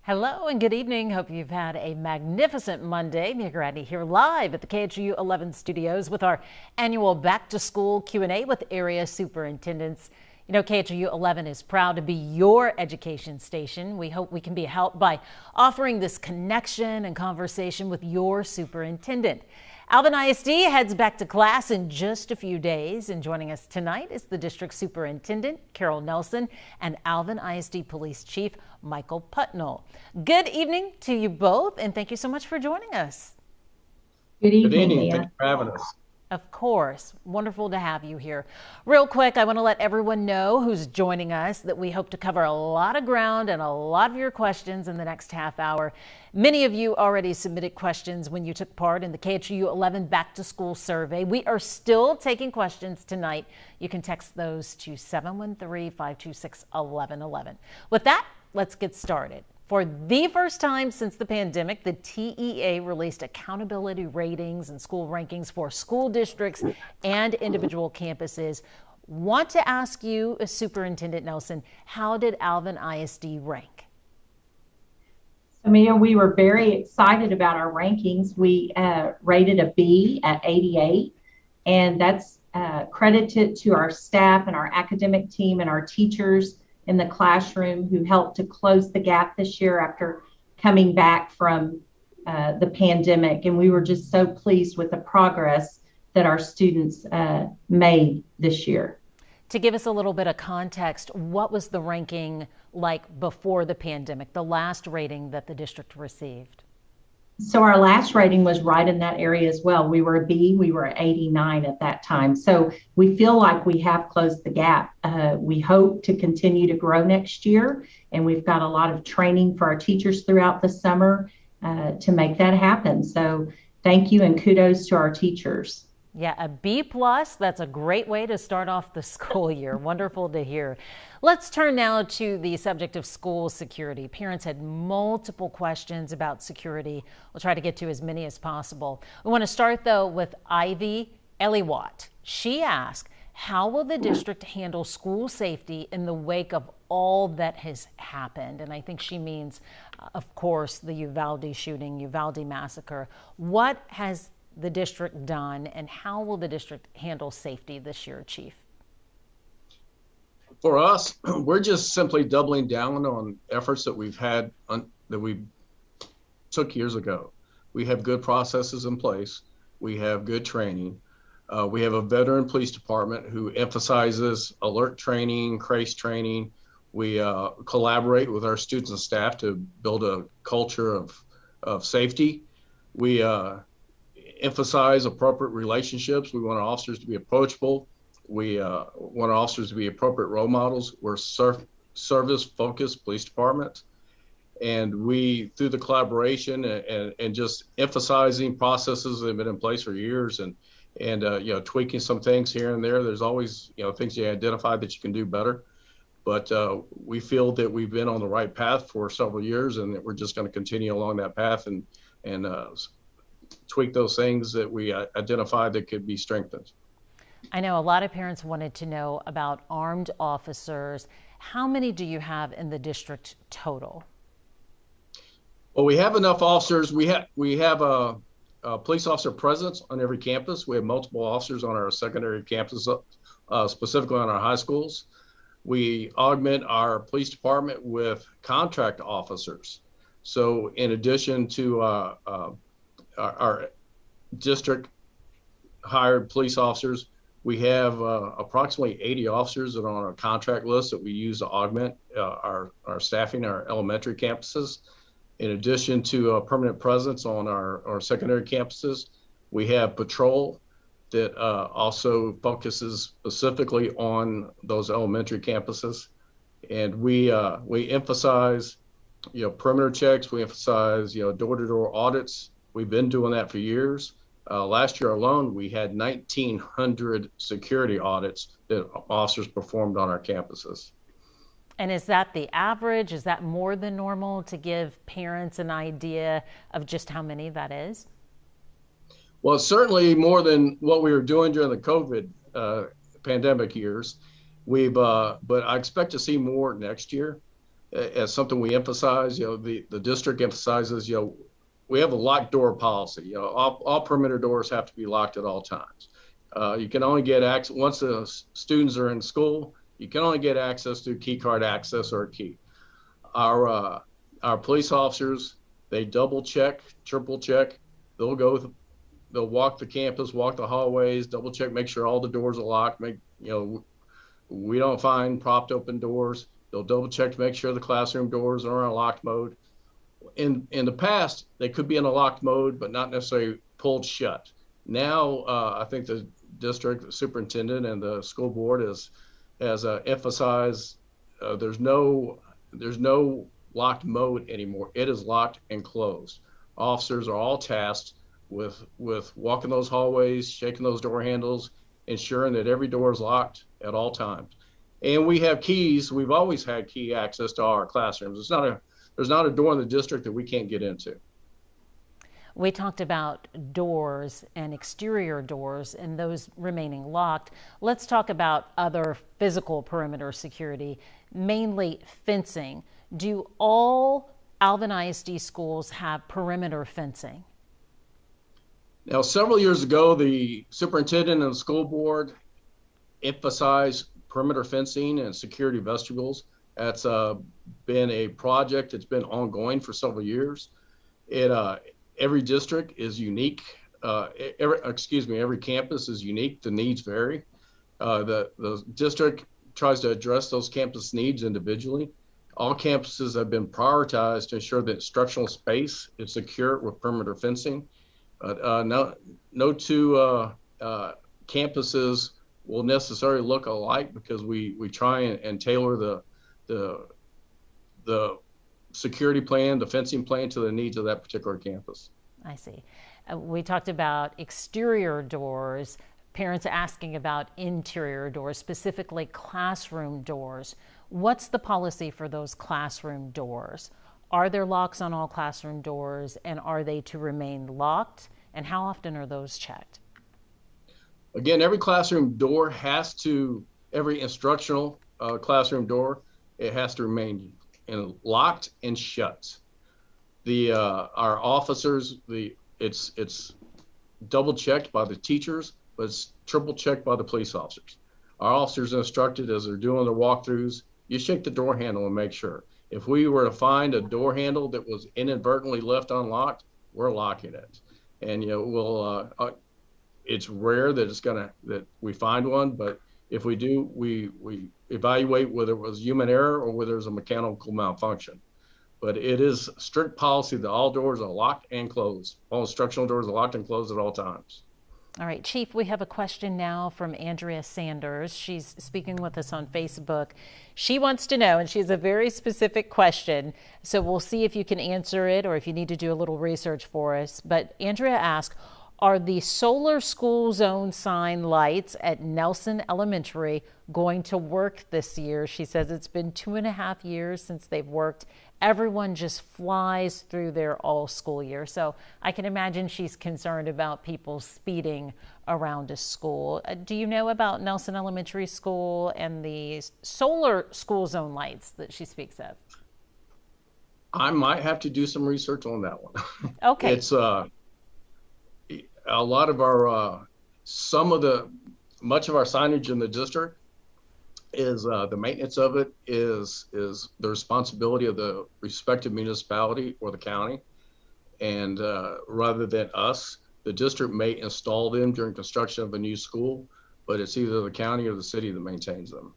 Hello and good evening. Hope you've had a magnificent Monday. Mia Gradney here live at the KHU 11 studios with our annual back to school Q&A with area superintendents. You know, KHU 11 is proud to be your education station. We hope we can be helped by offering this connection and conversation with your superintendent. Alvin ISD heads back to class in just a few days, and joining us tonight is the district superintendent, Carol Nelson, and Alvin ISD Police Chief, Michael Putnell. Good evening to you both, and thank you so much for joining us. Good evening, Good evening. Leah. Thank you for having us. Of course. Wonderful to have you here. Real quick, I want to let everyone know who's joining us that we hope to cover a lot of ground and a lot of your questions in the next half hour. Many of you already submitted questions when you took part in the KHU 11 Back to School survey. We are still taking questions tonight. You can text those to 713-526-1111. With that, let's get started. For the first time since the pandemic, the TEA released accountability ratings and school rankings for school districts and individual campuses. Want to ask you, Superintendent Nelson, how did Alvin ISD rank? Mia, we were very excited about our rankings. We rated a B at 88, and that's credited to our staff and our academic team and our teachers in the classroom who helped to close the gap this year after coming back from the pandemic. And we were just so pleased with the progress that our students made this year. To give us a little bit of context, what was the ranking like before the pandemic, the last rating that the district received? So our last rating was right in that area as well. We were a B, we were 89 at that time. So we feel like we have closed the gap. We hope to continue to grow next year, and we've got a lot of training for our teachers throughout the summer to make that happen. So thank you and kudos to our teachers. Yeah, a B+, that's a great way to start off the school year. Wonderful to hear. Let's turn now to the subject of school security. Parents had multiple questions about security. We'll try to get to as many as possible. We want to start though with Ivy Eliwat. She asked, how will the district handle school safety in the wake of all that has happened? And I think she means, of course, the Uvalde shooting, Uvalde massacre. What has the district done, and how will the district handle safety this year, Chief? For us, we're just simply doubling down on efforts that we've had that we took years ago. We have good processes in place. We have good training. We have a veteran police department who emphasizes alert training, CRACE training. We collaborate with our students and staff to build a culture of safety. We emphasize appropriate relationships. We want our officers to be approachable. We want our officers to be appropriate role models. We're service-focused police department. And we, through the collaboration and just emphasizing processes that have been in place for years and tweaking some things here and there, there's always, things you identify that you can do better. But we feel that we've been on the right path for several years, and that we're just going to continue along that path and tweak those things that we identified that could be strengthened. I know a lot of parents wanted to know about armed officers. How many do you have in the district total? Well, we have enough officers. We have a police officer presence on every campus. We have multiple officers on our secondary campuses, specifically on our high schools. We augment our police department with contract officers. So in addition to our district hired police officers, we have approximately 80 officers that are on our contract list that we use to augment our staffing, our elementary campuses. In addition to a permanent presence on our secondary campuses, we have patrol that also focuses specifically on those elementary campuses. And we emphasize, perimeter checks. We emphasize, door-to-door audits. We've been doing that for years. Last year alone, we had 1,900 security audits that officers performed on our campuses. And is that the average? Is that more than normal, to give parents an idea of just how many that is? Well, certainly more than what we were doing during the COVID pandemic years. But I expect to see more next year. as something we emphasize. The district emphasizes, we have a locked door policy. All perimeter doors have to be locked at all times. You can only get access once the students are in school. You can only get access through key card access or a key. Our police officers, they double check, triple check. They'll walk the campus, walk the hallways, double check, make sure all the doors are locked. We don't find propped open doors. They'll double check to make sure the classroom doors are in a locked mode. In the past, they could be in a locked mode, but not necessarily pulled shut. Now, I think the district, the superintendent, and the school board has emphasized there's no locked mode anymore. It is locked and closed. Officers are all tasked with walking those hallways, shaking those door handles, ensuring that every door is locked at all times. And we have keys. We've always had key access to all our classrooms. There's not a door in the district that we can't get into. We talked about doors and exterior doors and those remaining locked. Let's talk about other physical perimeter security, mainly fencing. Do all Alvin ISD schools have perimeter fencing? Now, several years ago, the superintendent and the school board emphasized perimeter fencing and security vestibules. That's been a project that's been ongoing for several years. Every district is unique. Every campus is unique. The needs vary. The district tries to address those campus needs individually. All campuses have been prioritized to ensure that instructional space is secure with perimeter fencing. No two campuses will necessarily look alike because we try and tailor the security plan, the fencing plan to the needs of that particular campus. I see. We talked about exterior doors, parents asking about interior doors, specifically classroom doors. What's the policy for those classroom doors? Are there locks on all classroom doors, and are they to remain locked? And how often are those checked? Again, every classroom door every instructional classroom door, it has to remain locked and shut. Our officers, it's double checked by the teachers, but it's triple checked by the police officers. Our officers are instructed as they're doing their walkthroughs, you shake the door handle and make sure. If we were to find a door handle that was inadvertently left unlocked, we're locking it. And it's rare that we find one, but if we do, we evaluate whether it was human error or whether there's a mechanical malfunction. But it is strict policy that all doors are locked and closed. All instructional doors are locked and closed at all times. All right, Chief, we have a question now from Andrea Sanders. She's speaking with us on Facebook. She wants to know, and she has a very specific question, so we'll see if you can answer it or if you need to do a little research for us. But Andrea asked, are the solar school zone sign lights at Nelson Elementary going to work this year? She says it's been 2.5 years since they've worked. Everyone just flies through there all school year. So I can imagine she's concerned about people speeding around a school. Do you know about Nelson Elementary School and the solar school zone lights that she speaks of? I might have to do some research on that one. Okay. It's a lot of our much of our signage in the district is the maintenance of it is the responsibility of the respective municipality or the county, and rather than us, the district may install them during construction of a new school, but it's either the county or the city that maintains them.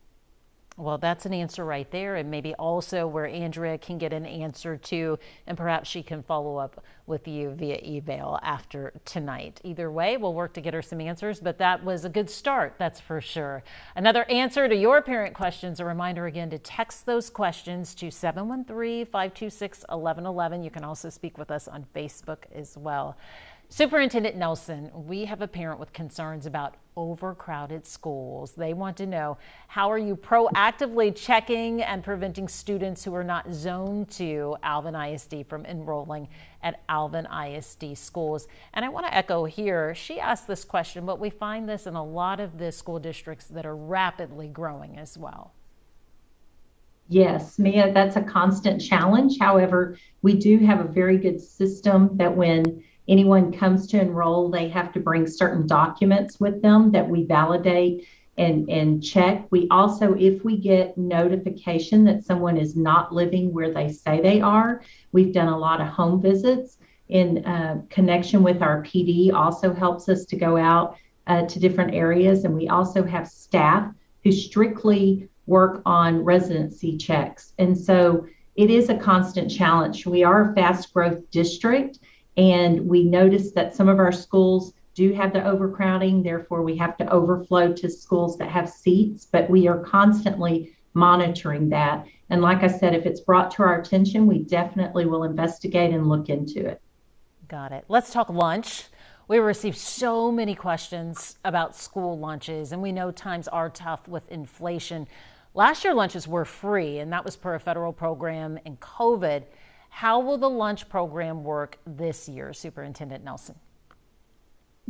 Well, that's an answer right there, and maybe also where Andrea can get an answer to, and perhaps she can follow up with you via email after tonight. Either way, we'll work to get her some answers, but that was a good start, that's for sure. Another answer to your parent questions, a reminder again to text those questions to 713-526-1111. You can also speak with us on Facebook as well. Superintendent Nelson, we have a parent with concerns about overcrowded schools. They want to know, how are you proactively checking and preventing students who are not zoned to Alvin ISD from enrolling at Alvin ISD schools? And I want to echo here, she asked this question, but we find this in a lot of the school districts that are rapidly growing as well. Yes, Mia, that's a constant challenge. However, we do have a very good system that when anyone comes to enroll, they have to bring certain documents with them that we validate and check. We also, if we get notification that someone is not living where they say they are, we've done a lot of home visits in connection with our PD, also helps us to go out to different areas. And we also have staff who strictly work on residency checks. And so it is a constant challenge. We are a fast growth district, and we notice that some of our schools do have the overcrowding. Therefore, we have to overflow to schools that have seats, but we are constantly monitoring that. And like I said, if it's brought to our attention, we definitely will investigate and look into it. Got it. Let's talk lunch. We received so many questions about school lunches, and we know times are tough with inflation. Last year, lunches were free, and that was per a federal program and COVID. How will the lunch program work this year, Superintendent Nelson?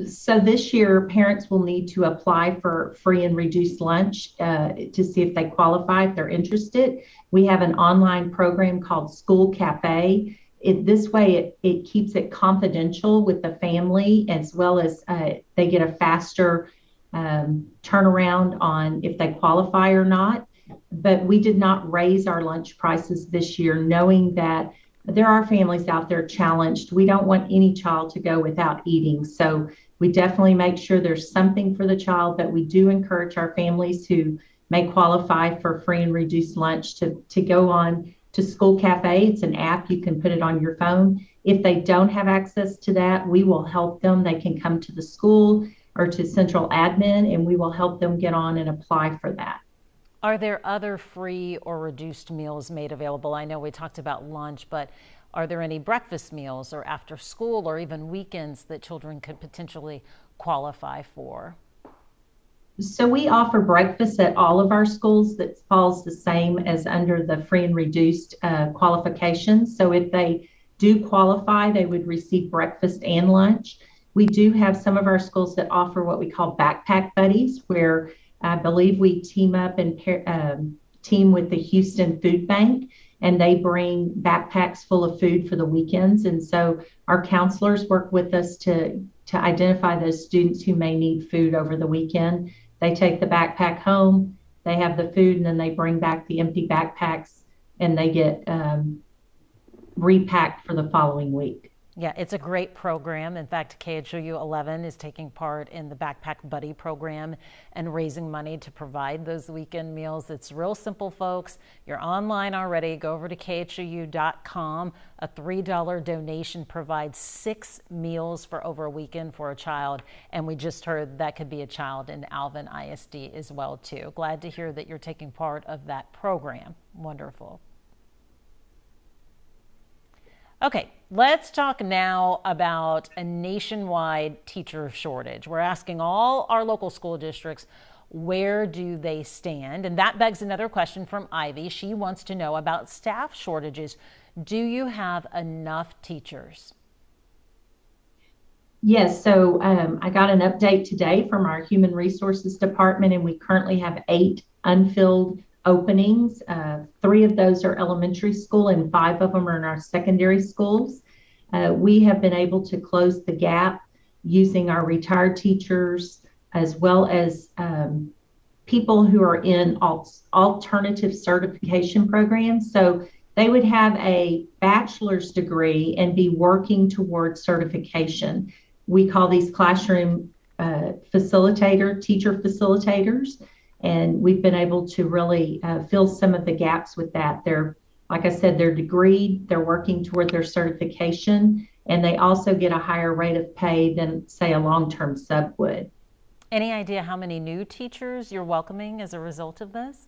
So this year, parents will need to apply for free and reduced lunch to see if they qualify, if they're interested. We have an online program called School Cafe. This way, it keeps it confidential with the family, as well as they get a faster turnaround on if they qualify or not. But we did not raise our lunch prices this year, knowing that there are families out there challenged. We don't want any child to go without eating. So we definitely make sure there's something for the child, but we do encourage our families who may qualify for free and reduced lunch to go on to School Cafe. It's an app. You can put it on your phone. If they don't have access to that, we will help them. They can come to the school or to central admin, and we will help them get on and apply for that. Are there other free or reduced meals made available? I know we talked about lunch, but are there any breakfast meals or after school or even weekends that children could potentially qualify for? So we offer breakfast at all of our schools that falls the same as under the free and reduced qualifications. So if they do qualify, they would receive breakfast and lunch. We do have some of our schools that offer what we call backpack buddies, where I believe we team up and team with the Houston Food Bank, and they bring backpacks full of food for the weekends. And so our counselors work with us to identify those students who may need food over the weekend. They take the backpack home, they have the food, and then they bring back the empty backpacks, and they get repacked for the following week. Yeah, it's a great program. In fact, KHOU 11 is taking part in the Backpack Buddy program and raising money to provide those weekend meals. It's real simple, folks. You're online already. Go over to khou.com. A $3 donation provides 6 meals for over a weekend for a child. And we just heard that could be a child in Alvin ISD as well, too. Glad to hear that you're taking part of that program. Wonderful. Okay, let's talk now about a nationwide teacher shortage. We're asking all our local school districts, where do they stand? And that begs another question from Ivy. She wants to know about staff shortages. Do you have enough teachers? Yes, so I got an update today from our Human Resources Department, and we currently have 8 unfilled openings. 3 of those are elementary school, and 5 of them are in our secondary schools. We have been able to close the gap using our retired teachers, as well as people who are in alternative certification programs. So they would have a bachelor's degree and be working towards certification. We call these classroom teacher facilitators. And we've been able to really fill some of the gaps with that. They're, like I said, they're degreed, they're working toward their certification, and they also get a higher rate of pay than, say, a long-term sub would. Any idea how many new teachers you're welcoming as a result of this?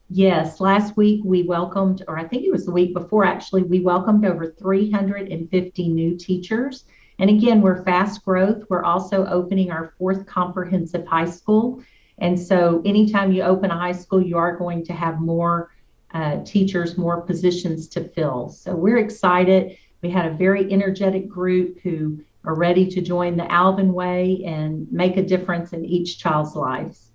Yes, last week we welcomed, or I think it was the week before actually, we welcomed over 350 new teachers. And again, we're fast growth. We're also opening our 4th comprehensive high school. And so anytime you open a high school, you are going to have more teachers, more positions to fill. So we're excited. We had a very energetic group who are ready to join the Alvin way and make a difference in each child's lives.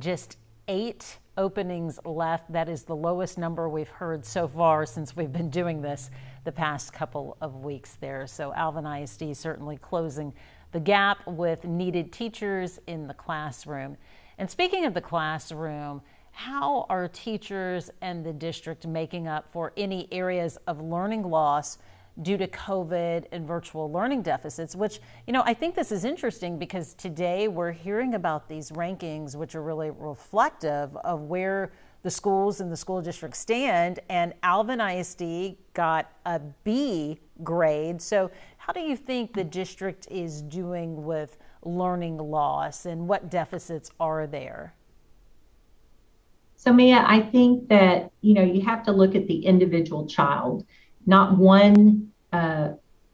Just 8 openings left. That is the lowest number we've heard so far since we've been doing this the past couple of weeks there. So Alvin ISD certainly closing the gap with needed teachers in the classroom. And speaking of the classroom, how are teachers and the district making up for any areas of learning loss due to COVID and virtual learning deficits, which, I think this is interesting because today we're hearing about these rankings, which are really reflective of where the schools and the school district stand. And Alvin ISD got a B grade. So how do you think the district is doing with learning loss and what deficits are there? So Mia, I think that, you have to look at the individual child. Not one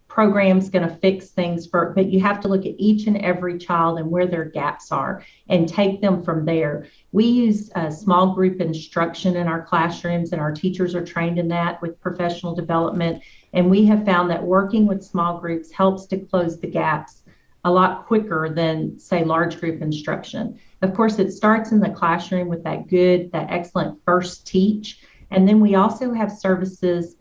program's going to fix things, but you have to look at each and every child and where their gaps are and take them from there. We use small group instruction in our classrooms, and our teachers are trained in that with professional development. And we have found that working with small groups helps to close the gaps a lot quicker than, say, large group instruction. Of course, it starts in the classroom with that excellent first teach. And then we also have services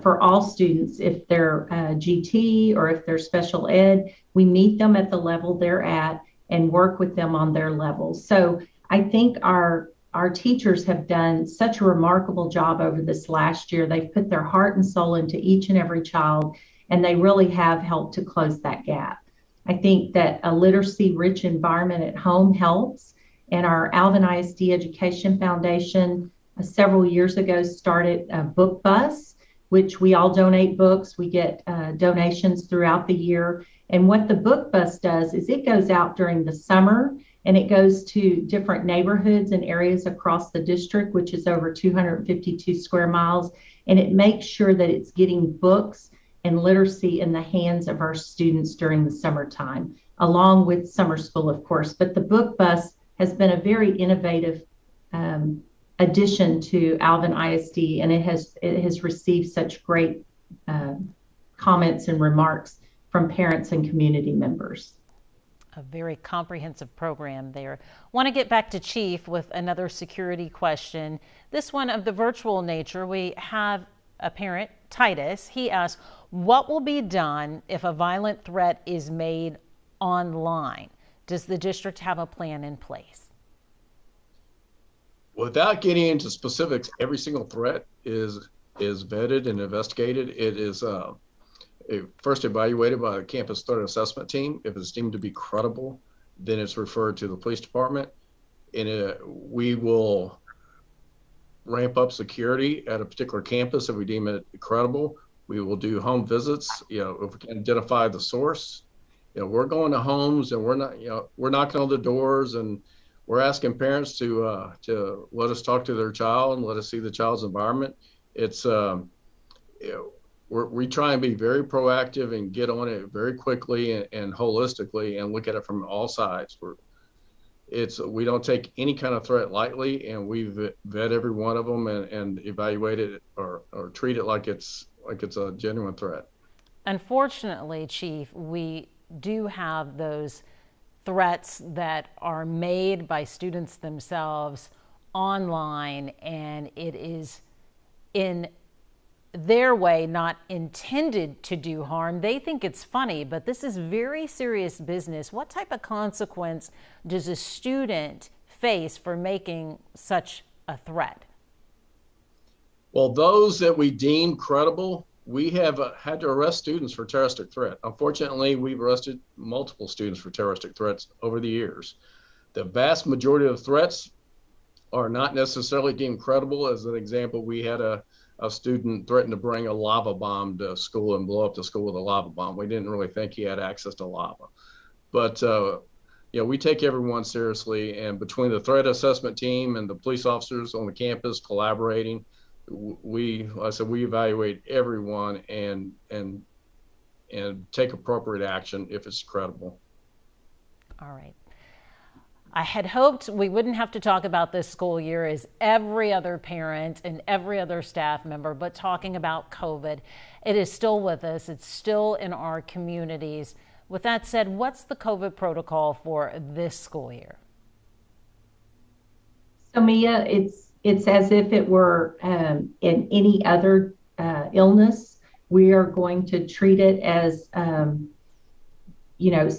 for all students. If they're GT or if they're special ed, we meet them at the level they're at and work with them on their level. So I think our teachers have done such a remarkable job over this last year. They've put their heart and soul into each and every child, and they really have helped to close that gap. I think that a literacy-rich environment at home helps, and our Alvin ISD Education Foundation several years ago started a book bus, which we all donate books. We get donations throughout the year. And what the book bus does is it goes out during the summer and it goes to different neighborhoods and areas across the district, which is over 252 square miles. And it makes sure that it's getting books and literacy in the hands of our students during the summertime, along with summer school, of course. But the book bus has been a very innovative addition to Alvin ISD, and it has received such great comments and remarks from parents and community members. A very comprehensive program there. Want to get back to Chief with another security question. This one of the virtual nature. We have a parent, Titus. He asks, what will be done if a violent threat is made online? Does the district have a plan in place? Without getting into specifics, every single threat is vetted and investigated. It is first evaluated by the campus threat assessment team. If it's deemed to be credible, then it's referred to the police department, and we will ramp up security at a particular campus if we deem it credible. We will do home visits. If we can identify the source, we're going to homes and we're knocking on the doors and we're asking parents to let us talk to their child and let us see the child's environment. It's we try and be very proactive and get on it very quickly and holistically and look at it from all sides. We don't take any kind of threat lightly, and we vet every one of them and evaluate it or treat it like it's a genuine threat. Unfortunately, Chief, we do have those threats that are made by students themselves online, and it is in their way not intended to do harm. They think it's funny, but this is very serious business. What type of consequence does a student face for making such a threat? Well, those that we deem credible, we have had to arrest students for terroristic threat. Unfortunately, we've arrested multiple students for terroristic threats over the years. The vast majority of threats are not necessarily deemed credible. As an example, we had a student threatened to bring a lava bomb to school and blow up the school with a lava bomb. We didn't really think he had access to lava. But we take everyone seriously, and between the threat assessment team and the police officers on the campus collaborating, we evaluate everyone and take appropriate action if it's credible. All right. I had hoped we wouldn't have to talk about this school year as every other parent and every other staff member, but talking about COVID. It is still with us. It's still in our communities. With that said, what's the COVID protocol for this school year? So Mia, it's as if it were in any other illness. We are going to treat it as you know,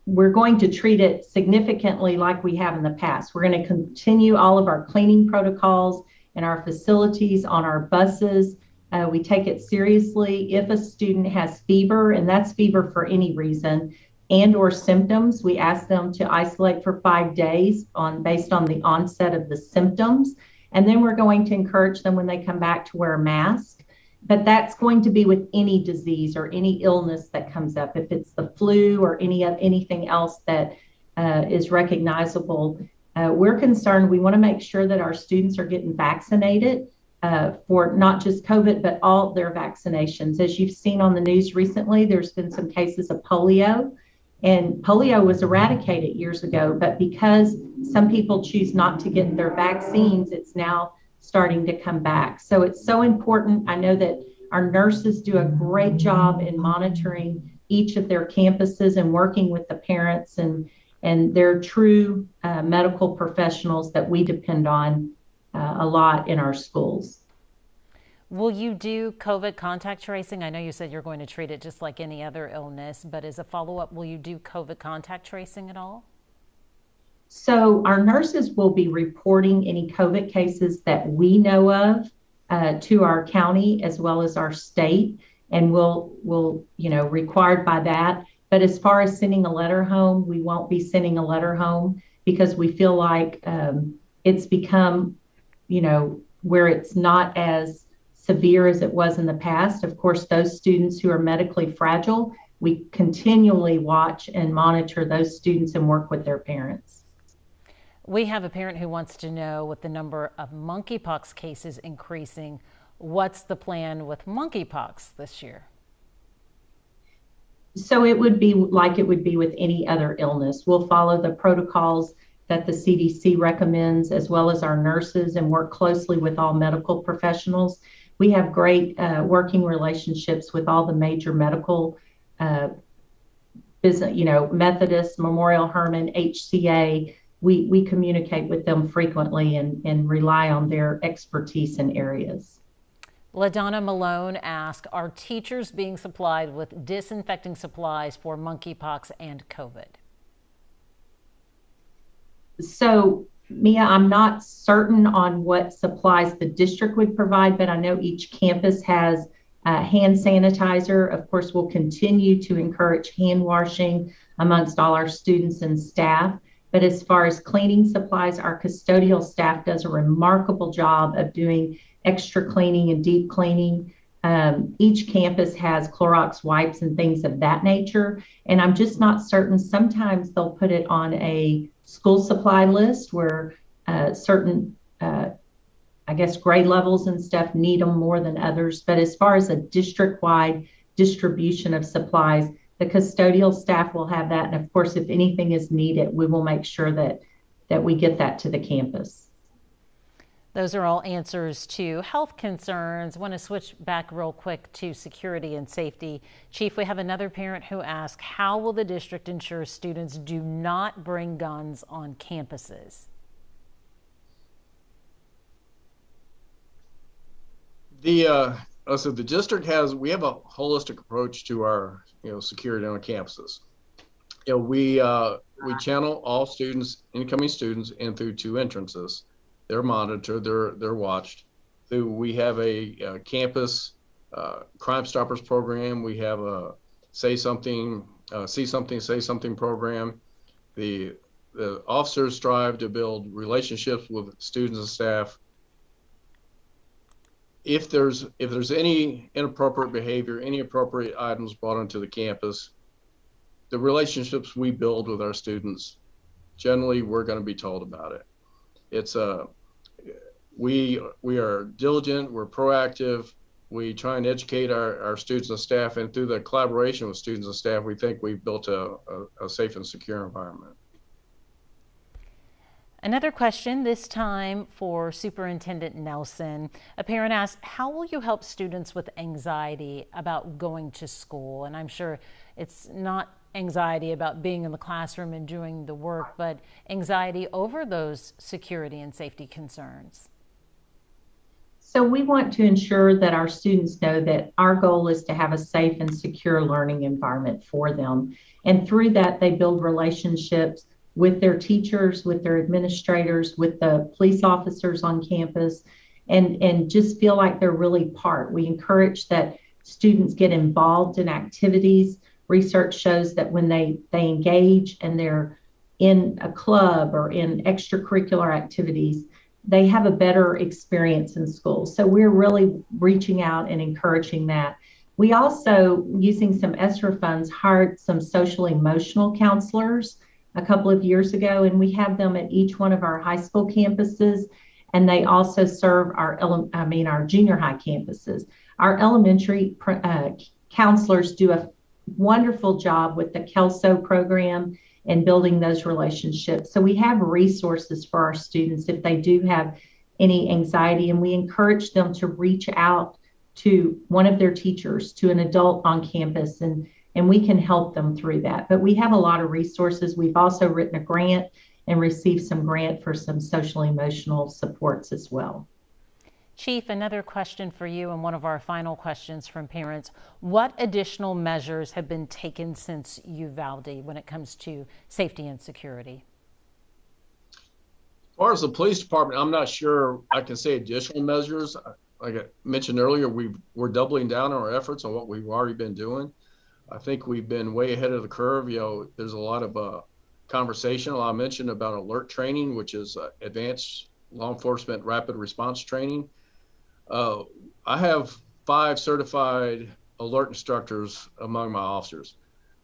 we're going to treat it significantly like we have in the past. We're going to continue all of our cleaning protocols in our facilities, on our buses. We take it seriously. If a student has fever, and that's fever for any reason, and or symptoms, we ask them to isolate for 5 days based on the onset of the symptoms. And then we're going to encourage them when they come back to wear a mask. But that's going to be with any disease or any illness that comes up. If it's the flu or anything else that is recognizable, we're concerned. We want to make sure that our students are getting vaccinated for not just COVID, but all their vaccinations. As you've seen on the news recently, there's been some cases of polio, and polio was eradicated years ago. But because some people choose not to get their vaccines, it's now starting to come back. So it's so important. I know that our nurses do a great job in monitoring each of their campuses and working with the parents, and they're true medical professionals that we depend on a lot in our schools. Will you do COVID contact tracing? I know you said you're going to treat it just like any other illness, but as a follow-up, will you do COVID contact tracing at all? So our nurses will be reporting any COVID cases that we know of to our county as well as our state, and we'll required by that. But as far as sending a letter home, we won't be sending a letter home because we feel like it's become, where it's not as severe as it was in the past. Of course, those students who are medically fragile, we continually watch and monitor those students and work with their parents. We have a parent who wants to know, with the number of monkeypox cases increasing, what's the plan with monkeypox this year? So it would be like it would be with any other illness. We'll follow the protocols that the CDC recommends, as well as our nurses, and work closely with all medical professionals. We have great working relationships with all the major medical business, Methodist, Memorial Hermann, HCA. We communicate with them frequently and rely on their expertise in areas. LaDonna Malone asked, are teachers being supplied with disinfecting supplies for monkeypox and COVID? So, Mia, I'm not certain on what supplies the district would provide, but I know each campus has hand sanitizer. Of course, we'll continue to encourage hand washing amongst all our students and staff. But as far as cleaning supplies, our custodial staff does a remarkable job of doing extra cleaning and deep cleaning. Each campus has Clorox wipes and things of that nature. And I'm just not certain. Sometimes they'll put it on a school supply list where certain, grade levels and stuff need them more than others. But as far as a district-wide distribution of supplies, the custodial staff will have that. And of course, if anything is needed, we will make sure that we get that to the campus. Those are all answers to health concerns. I want to switch back real quick to security and safety. Chief, we have another parent who asked, how will the district ensure students do not bring guns on campuses? So the district we have a holistic approach to our, security on campuses. We channel all students, incoming students, in through 2 entrances. They're monitored, they're watched. We have a campus Crime Stoppers program. We have a See Something, Say Something program. The officers strive to build relationships with students and staff. If there's any inappropriate behavior, any appropriate items brought onto the campus, the relationships we build with our students, generally we're going to be told about it. It's we are diligent, we're proactive, we try and educate our students and staff, and through the collaboration with students and staff, we think we've built a safe and secure environment. Another question, this time for Superintendent Nelson. A parent asked, how will you help students with anxiety about going to school? And I'm sure it's not anxiety about being in the classroom and doing the work, but anxiety over those security and safety concerns? So we want to ensure that our students know that our goal is to have a safe and secure learning environment for them. And through that, they build relationships with their teachers, with their administrators, with the police officers on campus, and just feel like they're really part. We encourage that students get involved in activities. Research shows that when they engage and they're in a club or in extracurricular activities, they have a better experience in school. So we're really reaching out and encouraging that. We also, using some ESSER funds, hired some social emotional counselors a couple of years ago, and we have them at each one of our high school campuses, and they also serve our junior high campuses. Our elementary counselors do a wonderful job with the Kelso program and building those relationships. So we have resources for our students if they do have any anxiety, and we encourage them to reach out to one of their teachers, to an adult on campus, and we can help them through that. But we have a lot of resources. We've also written a grant and received some grant for some social emotional supports as well. Chief, another question for you, and one of our final questions from parents. What additional measures have been taken since Uvalde when it comes to safety and security? As far as the police department, I'm not sure I can say additional measures. Like I mentioned earlier, we're doubling down on our efforts on what we've already been doing. I think we've been way ahead of the curve. There's a lot of conversation, a lot of mention about alert training, which is advanced law enforcement rapid response training. I have 5 certified alert instructors among my officers,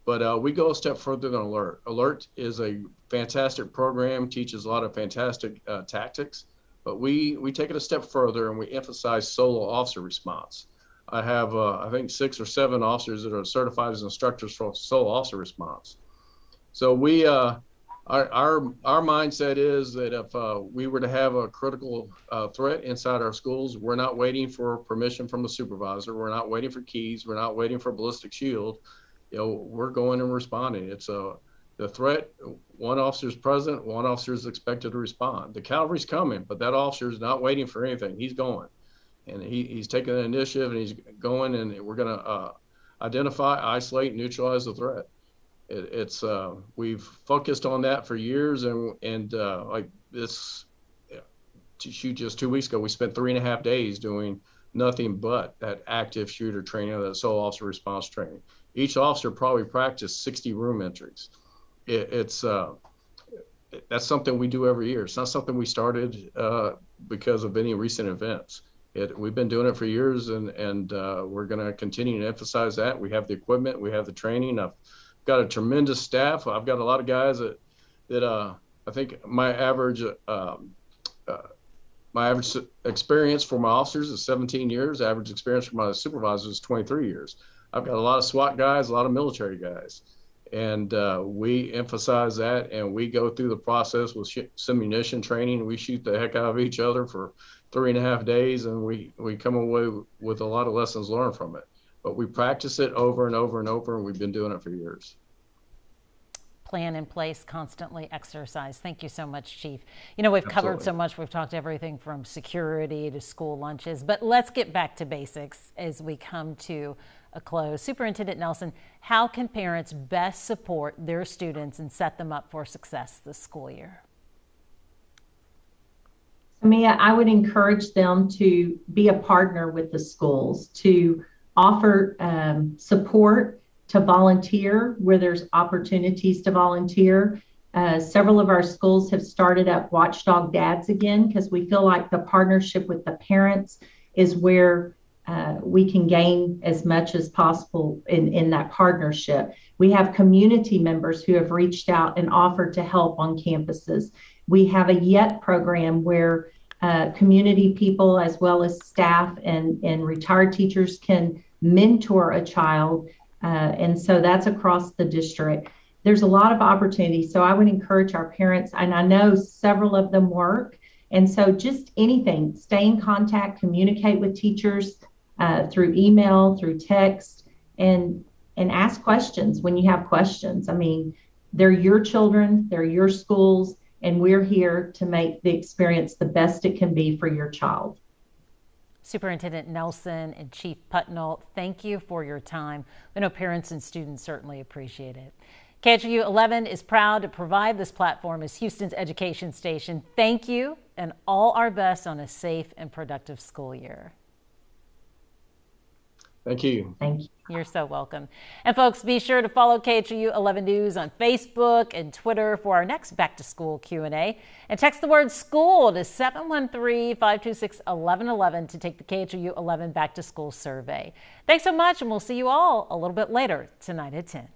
but we go a step further than alert. Alert is a fantastic program, teaches a lot of fantastic tactics, but we take it a step further and we emphasize solo officer response. I have, I think, 6 or 7 officers that are certified as instructors for solo officer response. So we, our mindset is that if we were to have a critical threat inside our schools, we're not waiting for permission from the supervisor. We're not waiting for keys. We're not waiting for a ballistic shield. We're going and responding. It's the threat. One officer is present. One officer is expected to respond. The cavalry's coming, but that officer is not waiting for anything. He's going, and he's taking the initiative, and he's going, and we're going to identify, isolate, neutralize the threat. We've focused on that for years, and like this, to shoot just 2 weeks ago, we spent 3.5 days doing nothing but that active shooter training, that sole officer response training. Each officer probably practiced 60 room entries. That's something we do every year. It's not something we started because of any recent events. We've been doing it for years, and we're going to continue to emphasize that. We have the equipment, we have the training. I've got a tremendous staff. I've got a lot of guys that I think my average experience for my officers is 17 years. Average experience for my supervisors is 23 years. I've got a lot of SWAT guys, a lot of military guys, and we emphasize that, and we go through the process with simunition training. We shoot the heck out of each other for 3.5 days, and we come away with a lot of lessons learned from it. But we practice it over and over and over, and we've been doing it for years. Plan in place, constantly exercise. Thank you so much, Chief. We've covered so much. We've talked everything from security to school lunches, but let's get back to basics as we come to a close. Superintendent Nelson, how can parents best support their students and set them up for success this school year? Mia, I would encourage them to be a partner with the schools, to offer support, to volunteer where there's opportunities to volunteer. Several of our schools have started up Watchdog Dads again, because we feel like the partnership with the parents is where we can gain as much as possible in that partnership. We have community members who have reached out and offered to help on campuses. We have a YET program where community people as well as staff and retired teachers can mentor a child. And so that's across the district. There's a lot of opportunities. So I would encourage our parents, and I know several of them work. And so just anything, stay in contact, communicate with teachers through email, through text, and and ask questions when you have questions. I mean, they're your children, they're your schools, and we're here to make the experience the best it can be for your child. Superintendent Nelson and Chief Putnell, thank you for your time. I know parents and students certainly appreciate it. KHOU 11 is proud to provide this platform as Houston's education station. Thank you, and all our best on a safe and productive school year. Thank you. Thank you. You're so welcome. And folks, be sure to follow KHOU 11 News on Facebook and Twitter for our next back to school Q&A. And text the word school to 713-526-1111 to take the KHOU 11 back to school survey. Thanks so much, and we'll see you all a little bit later tonight at 10.